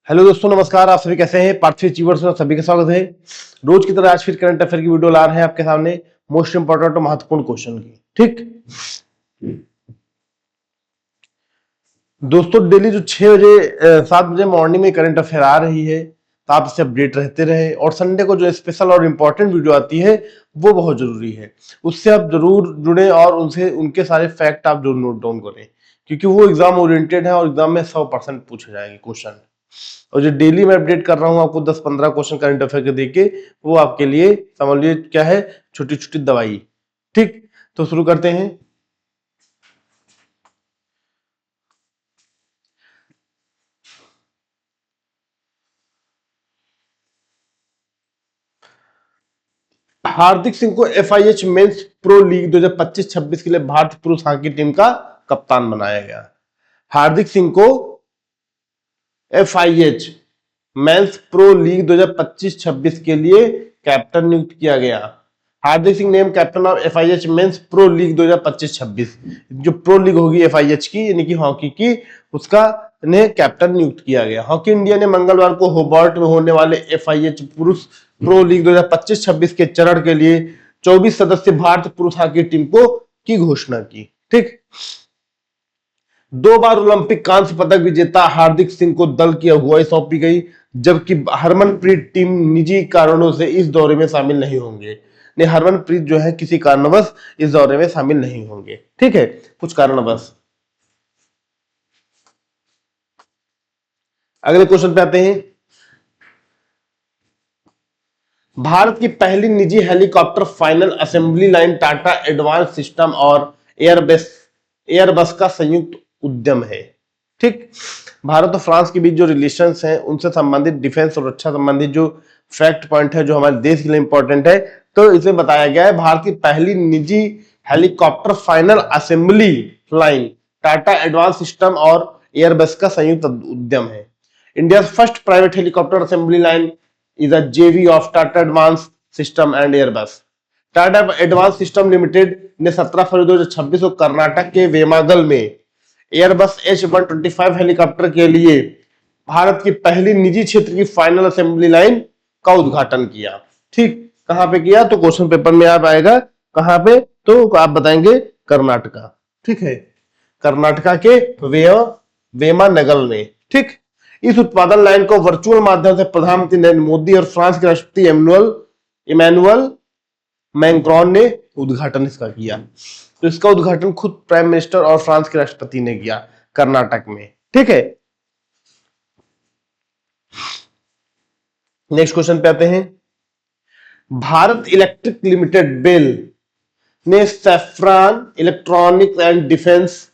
Hello दोस्तों, नमस्कार। आप सभी कैसे हैं? पार्थिव अचीवर्स में सभी का स्वागत है। रोज की तरह आज फिर करंट अफेयर की वीडियो ला रहे हैं आपके सामने, मोस्ट इंपोर्टेंट और महत्वपूर्ण क्वेश्चन की। ठीक दोस्तों, डेली जो 6 बजे 7 बजे मॉर्निंग में करंट अफेयर आ रही है, तो आप इससे अपडेट रहते रहे। और संडे को जो स्पेशल और इंपॉर्टेंट वीडियो आती है वो बहुत जरूरी है, उससे आप जरूर जुड़े और उनसे उनके सारे फैक्ट आप जरूर नोट डाउन करें, क्योंकि वो एग्जाम ओरिएंटेड है और एग्जाम में 100% पूछे जाएंगे क्वेश्चन। और जो डेली मैं अपडेट कर रहा हूं आपको 10-15 क्वेश्चन करंट अफेयर के देके, वो आपके लिए समझ लीजिए क्या है, छोटी छोटी दवाई। ठीक, तो शुरू करते हैं। हार्दिक सिंह को FIH मेंस प्रो लीग 2025-26 के लिए भारतीय पुरुष हॉकी टीम का कप्तान बनाया गया। हार्दिक सिंह को FIH मेंस प्रो लीग 2025-26 के लिए कैप्टन नियुक्त किया गया। Hardik Singh name captain of FIH men's pro league 2025-26। जो प्रो लीग होगी FIH की, यानी कि हॉकी की, उसका ने कैप्टन नियुक्त किया गया। हॉकी इंडिया ने मंगलवार को होबार्ट में होने वाले FIH पुरुष प्रो लीग 2025-26 के चरण के लिए 24 सदस्य भारतीय पुरुष हॉकी टीम को की घोषणा की। ठीक, 2 बार ओलंपिक कांस्य पदक विजेता हार्दिक सिंह को दल की अगुवाई सौंपी गई, जबकि हरमनप्रीत टीम निजी कारणों से इस दौरे में शामिल नहीं होंगे। ने हरमनप्रीत जो है किसी कारणवश इस दौरे में शामिल नहीं होंगे। ठीक है, कुछ कारणवश। अगले क्वेश्चन पे आते हैं। भारत की पहली निजी helicopter final assembly line Tata advance system और एयरबस का संयुक्त उद्यम है। ठीक, भारत और फ्रांस के बीच जो रिलेशंस हैं, उनसे संबंधित डिफेंस और रक्षा संबंधित जो फैक्ट पॉइंट है, जो हमारे देश के लिए इंपॉर्टेंट है, तो इसे बताया गया है भारत की पहली निजी helicopter final assembly line Tata advance system और एयरबस का संयुक्त उद्यम है। India first private helicopter assembly line is a JV of Tata Advanced System and Airbus. Tata advance system limited ने 17 फरवरी 2026 को कर्नाटक के वेमागल में एयरबस H125 हेलीकॉप्टर के लिए भारत की पहली निजी क्षेत्र की फाइनल असेंबली लाइन का उद्घाटन किया। ठीक, कहां पे किया? तो क्वेश्चन पेपर में आप आएगा कहां पे, तो आप बताएंगे कर्नाटका। ठीक है, कर्नाटका के वेमानगल में। ठीक, इस उत्पादन लाइन को वर्चुअल माध्यम से प्रधानमंत्री नरेंद्र मोदी और फ्रांस के राष्ट्रपति इमैनुअल मैक्रोन ने उद्घाटन इसका किया। तो इसका उद्घाटन खुद प्राइम मिनिस्टर और फ्रांस के राष्ट्रपति ने किया कर्नाटक में। ठीक है, नेक्स्ट क्वेश्चन पे आते हैं। भारत इलेक्ट्रिक लिमिटेड बेल ने सैफ्रॉन इलेक्ट्रॉनिक्स एंड डिफेंस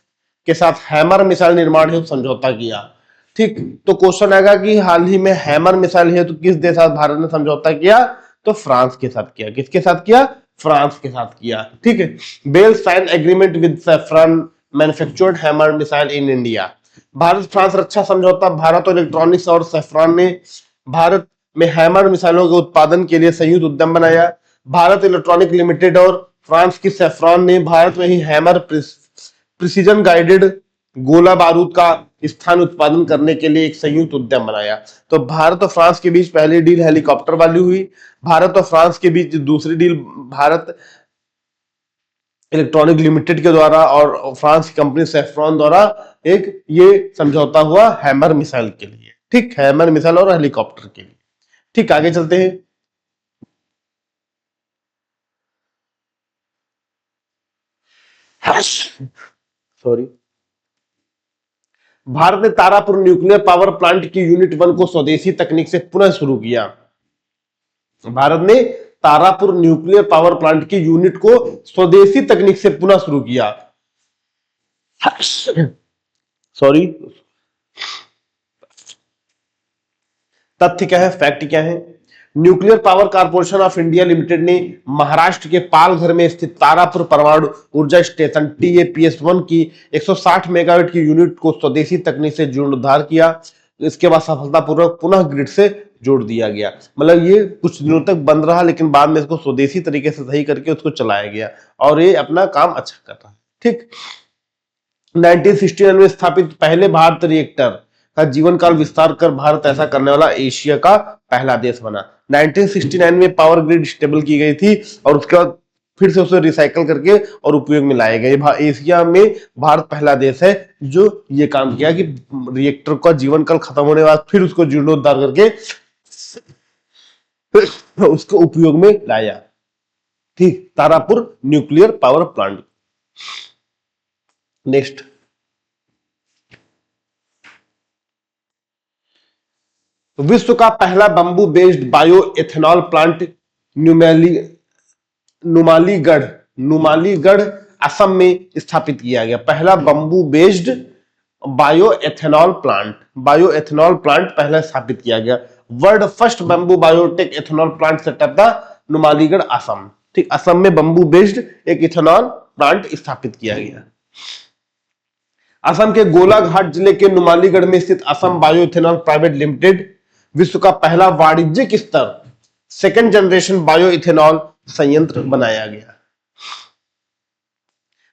के साथ हैमर मिसाइल निर्माण हेतु समझौता किया। ठीक, तो क्वेश्चन आएगा कि हाल ही में हैमर मिसाइल हेतु किस देश साथ भारत ने समझौता किया? तो फ्रांस के साथ किया। किसके साथ किया? फ्रांस के साथ किया। ठीक है, BEL sign agreement with Safran manufactured hammer missile in India. Bharat France रक्षा समझौता भारत और इलेक्ट्रॉनिक्स और सैफ्रॉन ने भारत में हैमर मिसाइलों के उत्पादन के लिए संयुक्त उद्यम बनाया। भारत इलेक्ट्रॉनिक लिमिटेड और फ्रांस की सैफ्रॉन ने भारत में ही हैमर प्रिसीजन गाइडेड गोला बारूद का स्थान उत्पादन करने के लिए एक संयुक्त उद्यम बनाया। तो भारत और फ्रांस के बीच पहली डील हेलीकॉप्टर वाली हुई। भारत और फ्रांस के बीच दूसरी डील भारत इलेक्ट्रॉनिक लिमिटेड के द्वारा और फ्रांस की कंपनी सैफ्रॉन द्वारा एक ये समझौता हुआ हैमर मिसाइल के लिए। ठीक, हैमर मिसाइल और हेलीकॉप्टर के लिए। ठीक, आगे चलते हैं। सॉरी, भारत ने तारापुर न्यूक्लियर पावर प्लांट की यूनिट 1 को स्वदेशी तकनीक से पुनः शुरू किया। भारत ने तारापुर न्यूक्लियर पावर प्लांट की यूनिट को स्वदेशी तकनीक से पुनः शुरू किया। सॉरी, तथ्य क्या है, फैक्ट क्या है? Nuclear power corporation of India limited ने महाराष्ट्र के पालघर में स्थित तारापुर परमाणु ऊर्जा स्टेशन TAPS-1 की 160 मेगावाट की यूनिट को स्वदेशी तकनीक से जीर्णोद्धार किया। इसके बाद सफलतापूर्वक पुनः ग्रिड से जोड़ दिया गया। मतलब ये कुछ दिनों तक बंद रहा, लेकिन बाद में इसको स्वदेशी तरीके से सही करके उसको चलाया गया और ये अपना काम अच्छा कर रहा है। ठीक, 1969 में स्थापित पहले भारत रिएक्टर का जीवन काल विस्तार कर भारत ऐसा करने वाला एशिया का पहला देश बना। 1969 में पावर ग्रिड स्टेबल की गई थी और उसके बाद फिर से उसे रिसाइकल करके और उपयोग में लाए गए। एशिया में भारत पहला देश है जो ये काम किया कि रिएक्टर का जीवन काल खत्म होने के बाद फिर उसको जीर्णोद्धार करके उसको उपयोग में लाया। ठीक, Tarapur nuclear power plant. Next, विश्व का पहला bamboo based bio ethanol plant Numaligarh Assam में स्थापित किया गया। पहला bamboo based bio ethanol plant पहला स्थापित किया गया। World first bamboo biotech ethanol plant setup था नुमालीगढ़ असम। ठीक, असम में बंबू बेस्ड एक इथेनॉल प्लांट स्थापित किया गया। असम के गोलाघाट जिले के नुमालीगढ़ में स्थित Assam bio ethanol private limited विश्व का पहला वाणिज्यिक स्तर सेकेंड जनरेशन बायो इथेनॉल संयंत्र बनाया गया,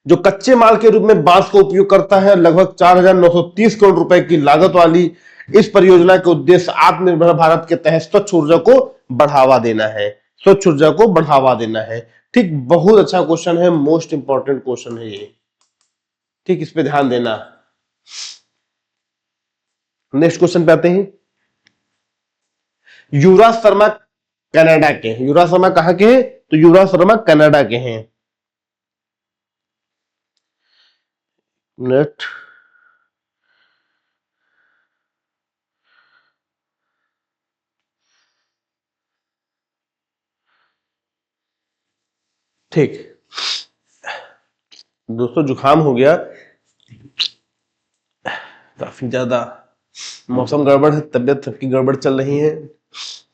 जो कच्चे माल के रूप में बांस का उपयोग करता है। लगभग 4,930 करोड़ रुपए की लागत वाली इस परियोजना के उद्देश्य आत्मनिर्भर भारत के तहत स्वच्छ ऊर्जा को बढ़ावा देना है। ठीक, बहुत अच्छा क्वेश्चन है, मोस्ट इंपॉर्टेंट क्वेश्चन है ये। ठीक, इस पे ध्यान देना। नेक्स्ट क्वेश्चन पे आते हैं। युवराज शर्मा कनाडा के हैं। युवराज शर्मा कहां के हैं? तो युवराज शर्मा कनाडा के हैं। नेक्स्ट, ठीक दोस्तों, जुकाम हो गया, काफी ज्यादा मौसम गड़बड़ है, तबियत सबकी गड़बड़ चल रही है,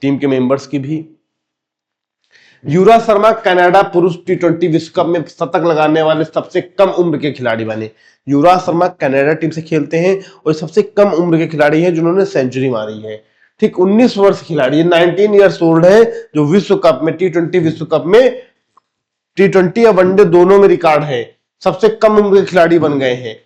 टीम के मेंबर्स की भी। युवराज शर्मा कनाडा पुरुष T20 विश्व कप में शतक लगाने वाले सबसे कम उम्र के खिलाड़ी बने। युवराज शर्मा कनाडा टीम से खेलते हैं और सबसे कम उम्र के खिलाड़ी हैं जिन्होंने सेंचुरी मारी है। ठीक, 19 वर्ष खिलाड़ी, 19 ईयर्स ओल्ड है, जो विश्व कप में T20 विश्व कप में T20 या वनडे दोनों में रिकॉर्ड है, सबसे कम उम्र के खिलाड़ी बन गए हैं।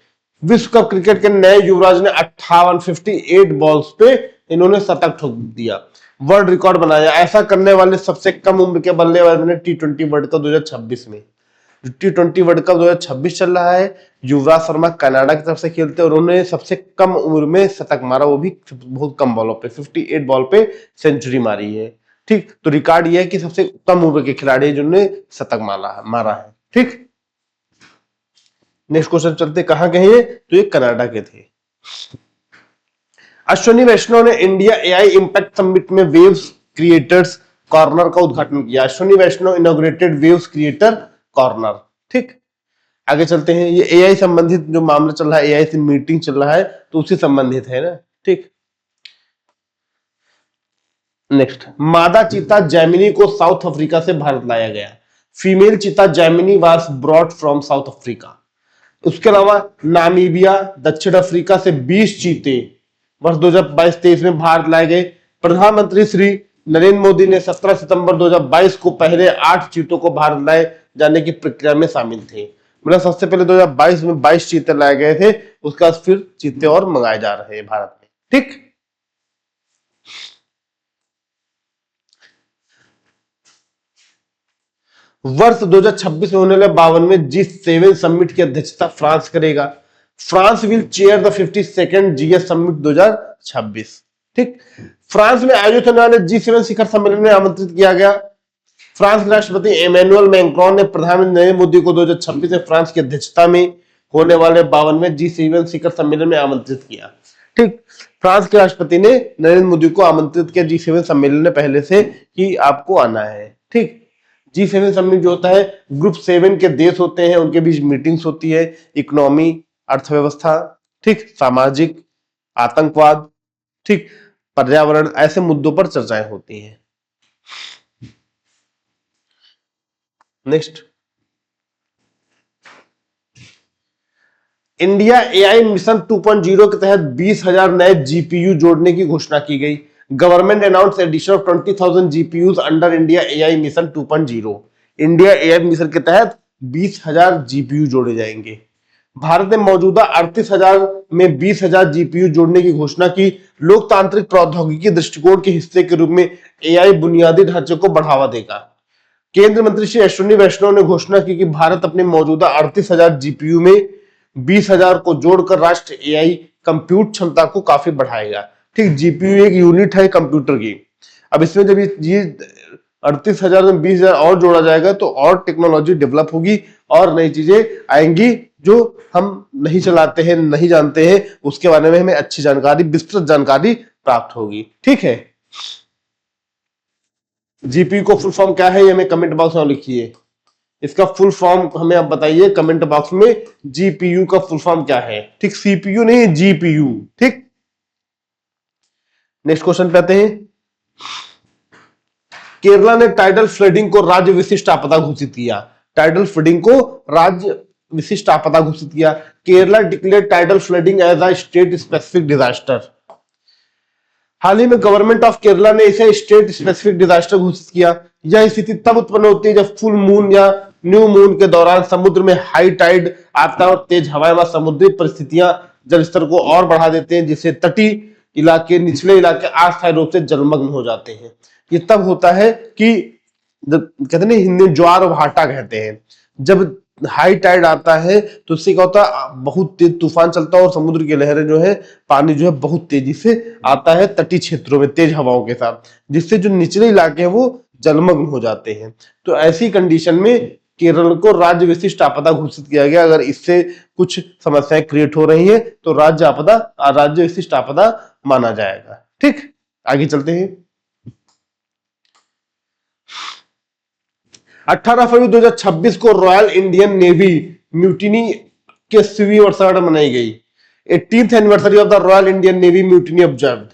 विश्व कप क्रिकेट के नए युवराज ने 58 बॉल्स पे इन्होंने शतक ठोक दिया, वर्ल्ड रिकॉर्ड बनाया। ऐसा करने वाले सबसे कम उम्र के बल्लेबाज ने T20 वर्ल्ड कप 2026 में, जो T20 वर्ल्ड कप 2026 चल रहा है, युवराज शर्मा कनाडा की तरफ से खेलते हैं और उन्होंने सबसे कम उम्र में शतक मारा, वो भी बहुत कम बॉलों पे, 58 बॉल पे सेंचुरी मारी है। ठीक, तो रिकॉर्ड ये है कि सबसे कम उम्र के खिलाड़ी जिन्होंने शतक मारा है। ठीक, नेक्स्ट क्वेश्चन चलते, कहां के हैं? तो ये कनाडा के थे। अश्विनी वैष्णव ने इंडिया एआई इंपैक्ट समिट में वेव्स क्रिएटर्स कॉर्नर का उद्घाटन किया। अश्विनी वैष्णव इनॉग्रेटेड वेव्स क्रिएटर कॉर्नर। ठीक, आगे चलते हैं। ये एआई संबंधित जो मामला चल रहा है, एआई से मीटिंग चल रहा है, तो उसी संबंधित है ना। ठीक, नेक्स्ट, मादा चीता जैमिनी को साउथ अफ्रीका से भारत लाया गया। फीमेल चीता Jaimini was brought from south Africa. उसके अलावा नामीबिया, दक्षिण अफ्रीका से 20 चीते वर्ष 2022-23 में भारत लाए गए। प्रधानमंत्री श्री नरेंद्र मोदी ने 17 सितंबर 2022 को पहले 8 चीतों को भारत लाए जाने की प्रक्रिया में शामिल थे। मतलब सबसे पहले 2022 में 22 चीते लाए गए थे, उसके बाद फिर चीते और मंगाए जा रहे हैं भारत में। ठीक, वर्ष 2026 में होने वाले 52वें G7 समिट की अध्यक्षता फ्रांस करेगा। France will chair the 52nd GS summit 2026। ठीक, फ्रांस में आयोजित होने वाले G7 शिखर सम्मेलन में आमंत्रित किया गया। फ्रांस के राष्ट्रपति इमैनुअल मैक्रोन ने प्रधानमंत्री नरेंद्र मोदी को 2026 में फ्रांस की अध्यक्षता में होने वाले 52वें G7 शिखर सम्मेलन में आमंत्रित किया। ठीक, फ्रांस के राष्ट्रपति ने नरेंद्र मोदी को आमंत्रित किया G7 सम्मेलन में पहले से कि आपको आना है। ठीक, G7 समिट जो होता है, ग्रुप 7 के देश होते हैं, उनके बीच मीटिंग्स होती है, इकोनॉमी, अर्थव्यवस्था, ठीक, सामाजिक, आतंकवाद, ठीक, पर्यावरण, ऐसे मुद्दों पर चर्चाएं होती हैं। नेक्स्ट, इंडिया एआई मिशन 2.0 के तहत 20,000 नए जीपीयू जोड़ने की घोषणा की गई। Government announce addition of 20,000 GPUs under India AI mission 2.0। India AI mission के तहत 20,000 जीपीयू जोड़े जाएंगे। भारत ने मौजूदा 38,000 में 20,000 जीपीयू जोड़ने की घोषणा की। लोकतांत्रिक प्रौद्योगिकी दृष्टिकोण के हिस्से के रूप में एआई बुनियादी ढांचे को बढ़ावा देगा। केंद्रीय मंत्री श्री अश्विनी वैष्णव ने घोषणा की कि भारत अपने मौजूदा 38,000 जीपीयू में 20,000 को जोड़कर राष्ट्रीय एआई कंप्यूट क्षमता को काफी बढ़ाएगा। ठीक, जीपीयू एक यूनिट है कंप्यूटर की। अब इसमें जब ये 38,000 में 20,000 और जोड़ा जाएगा तो और टेक्नोलॉजी डेवलप होगी और नई चीजें आएंगी जो हम नहीं चलाते हैं, नहीं जानते हैं, उसके बारे में हमें अच्छी जानकारी, विस्तृत जानकारी प्राप्त होगी। ठीक है, जीपीयू को फुल फॉर्म क्या है ये हमें कमेंट बॉक्स में लिखिए। इसका फुल फॉर्म हमें आप बताइए कमेंट बॉक्स में, जीपीयू का फुल फॉर्म क्या है। ठीक, सीपीयू नहीं, जीपीयू। ठीक, नेक्स्ट क्वेश्चन पे आते हैं। केरला ने टाइडल फ्लडिंग को राज्य विशिष्ट आपदा घोषित किया। टाइडल फ्लडिंग को राज्य विशिष्ट आपदा घोषित किया। Kerala declare tidal flooding as a state specific disaster. हाल ही में गवर्नमेंट ऑफ केरला ने इसे स्टेट स्पेसिफिक डिजास्टर घोषित किया। यह स्थिति तब उत्पन्न होती है जब फुल मून या न्यू मून के दौरान समुद्र में हाई टाइड आता है और तेज हवाएं व समुद्री परिस्थितियां जल स्तर को और बढ़ा देते हैं, जिससे तटीय इलाके, निचले इलाके अस्थायी रूप से जलमग्न हो जाते हैं। ये तब होता है कि कहते हैं हिंदी में ज्वार भाटा कहते हैं। जब हाई टाइड आता है तो उससे क्या होता है, बहुत तेज तूफान चलता है और समुद्र की लहरें जो है, पानी जो है बहुत तेजी से आता है तटीय क्षेत्रों में तेज हवाओं के साथ, जिससे जो निचले इलाके हैं वो जलमग्न हो जाते हैं। तो ऐसी कंडीशन में केरल को राज्य विशिष्ट आपदा घोषित किया गया। अगर इससे कुछ समस्याएं क्रिएट हो रही हैं तो राज्य विशिष्ट आपदा माना जाएगा। ठीक, आगे चलते हैं। 18 फरवरी 2026 को रॉयल इंडियन नेवी म्यूटिनी के 100वीं वर्षगांठ मनाई गई। 18th anniversary of the royal Indian navy mutiny observed.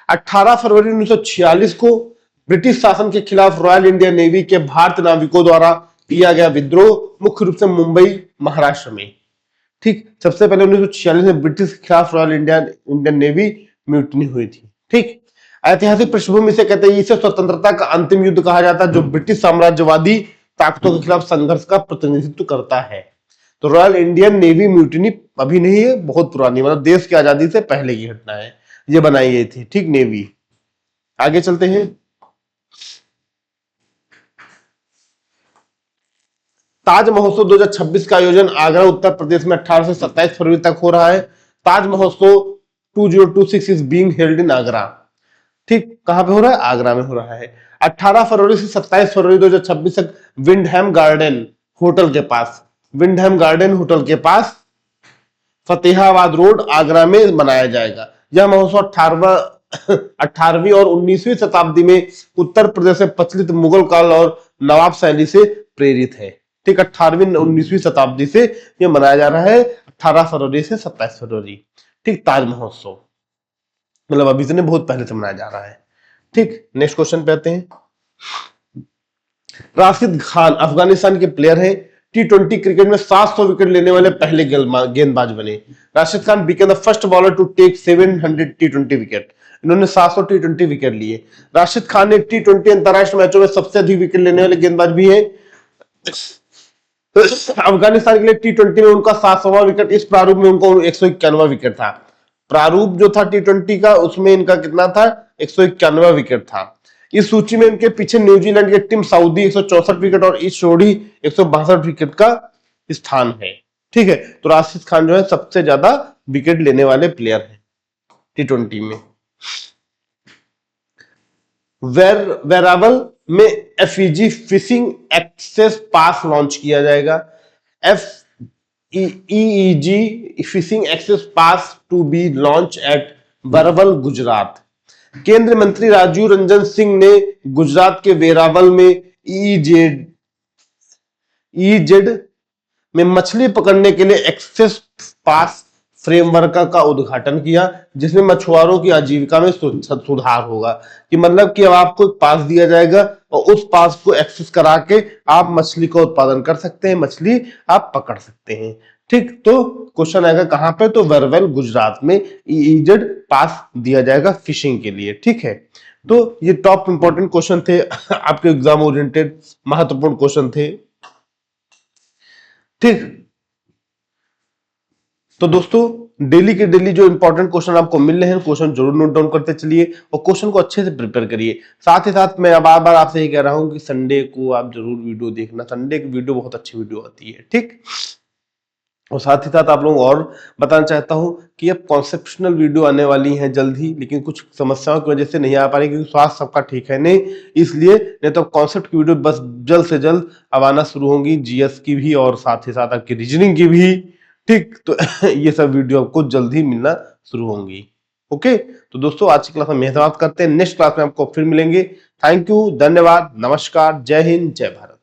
18 फरवरी 1946 को ब्रिटिश शासन के खिलाफ रॉयल इंडियन नेवी के भारतीय नाविकों द्वारा किया गया विद्रोह, मुख्य रूप से मुंबई, महाराष्ट्र में। ठीक, सबसे पहले 1946 में ब्रिटिश के खिलाफ रॉयल इंडियन नेवी म्यूटिनी हुई थी। ठीक, ऐतिहासिक पृष्ठभूमि से कहते हैं इसे स्वतंत्रता का अंतिम युद्ध कहा जाता है, जो ब्रिटिश साम्राज्यवादी ताकतों के खिलाफ संघर्ष का प्रतिनिधित्व करता है। तो रॉयल इंडियन नेवी म्यूटिनी अभी नहीं है, बहुत पुरानी, मतलब देश की आजादी से पहले की घटना है, ये बनाई गई थी। ठीक, नेवी। आगे चलते हैं। ताज महोत्सव 2026 का आयोजन आगरा, उत्तर प्रदेश में 18 से 27 फरवरी तक हो रहा है। ताज महोत्सव 2026 is being held in Agra. ठीक, कहां पे हो रहा है? आगरा में हो रहा है। 18 फरवरी से 27 फरवरी 2026 तक विंडहैम गार्डन होटल के पास, विंडहैम गार्डन होटल के पास फतेहाबाद रोड, आगरा में मनाया जाएगा। यह महोत्सव 18वीं और 19वीं शताब्दी में उत्तर प्रदेश में प्रचलित मुगल काल और नवाब शैली से प्रेरित है। ठीक, 18वीं 19वीं शताब्दी से यह मनाया जा रहा है, 18 फरवरी से 27 फरवरी। ठीक, ताज महोत्सव मतलब अभी से नहीं, बहुत पहले से मनाया जा रहा है। ठीक, नेक्स्ट क्वेश्चन पे आते हैं। राशिद खान अफगानिस्तान के प्लेयर हैं। टी20 क्रिकेट में 700 विकेट लेने वाले पहले गेंदबाज बने। Rashid Khan became the first bowler to take 700 टी20 विकेट। इन्होंने 700 टी20 विकेट लिए। राशिद खान ने टी20 अंतरराष्ट्रीय मैचों में सबसे अधिक विकेट लेने वाले गेंदबाज भी हैं। अफगानिस्तान के लिए टी20 में उनका 700वां विकेट, इस प्रारूप में उनको 191वां विकेट था। प्रारूप जो था टी20 का, उसमें इनका कितना था? 191वां विकेट था। इस सूची में इनके पीछे न्यूजीलैंड की टीम साउदी 164 विकेट और ईस्ट जोड़ी 162 विकेट का स्थान है। ठीक है, तो राशिद खान जो है सबसे ज्यादा विकेट लेने वाले प्लेयर हैं टी20 में। वेरावल में FEG fishing access pass launch किया जाएगा। FEG fishing access pass to be launch at Veraval, Gujarat. केंद्रीय मंत्री राजीव रंजन सिंह ने गुजरात के वेरावल में ईजेड में मछली पकड़ने के लिए एक्सेस पास फ्रेमवर्क का उद्घाटन किया, जिसमें मछुआरों की आजीविका में सुधार होगा। कि मतलब कि अब आपको पास दिया जाएगा और उस पास को एक्सेस करा के आप मछली का उत्पादन कर सकते हैं, मछली आप पकड़ सकते हैं। ठीक, तो क्वेश्चन आएगा कहां पे? तो वेरवेल, गुजरात में ईजेड पास दिया जाएगा फिशिंग के लिए। ठीक है, तो ये टॉप इंपॉर्टेंट क्वेश्चन थे आपके एग्जाम ओरिएंटेड, महत्वपूर्ण क्वेश्चन थे। ठीक, तो दोस्तों डेली के डेली जो इंपॉर्टेंट क्वेश्चन आपको मिल रहे हैं, क्वेश्चन जरूर नोट डाउन करते चलिए और क्वेश्चन को अच्छे से प्रिपेयर करिए। साथ ही साथ मैं बार बार आपसे ये कह रहा हूं कि संडे को आप जरूर वीडियो देखना, संडे की वीडियो बहुत अच्छी वीडियो आती है, ठीक। और साथ ही साथ आप लोगों को और बताना चाहता हूं कि अब कॉन्सेप्शनल वीडियो आने वाली हैं जल्द ही, लेकिन कुछ समस्याओं की वजह से नहीं आ पा रही क्योंकि स्वास्थ्य सबका ठीक है नहीं, इसलिए। नहीं तो कॉन्सेप्ट की वीडियो बस जल्द से जल्द अब आना शुरू होंगी, जीएस की भी और साथ ही साथ आपकी रीजनिंग की भी, ठीक। तो ये सब वीडियो आपको जल्द ही मिलना शुरू होंगी। ओके, तो दोस्तों आज की क्लास में समाप्त करते हैं, नेक्स्ट क्लास में आपको फिर मिलेंगे। थैंक यू, धन्यवाद, नमस्कार, जय हिंद, जय भारत।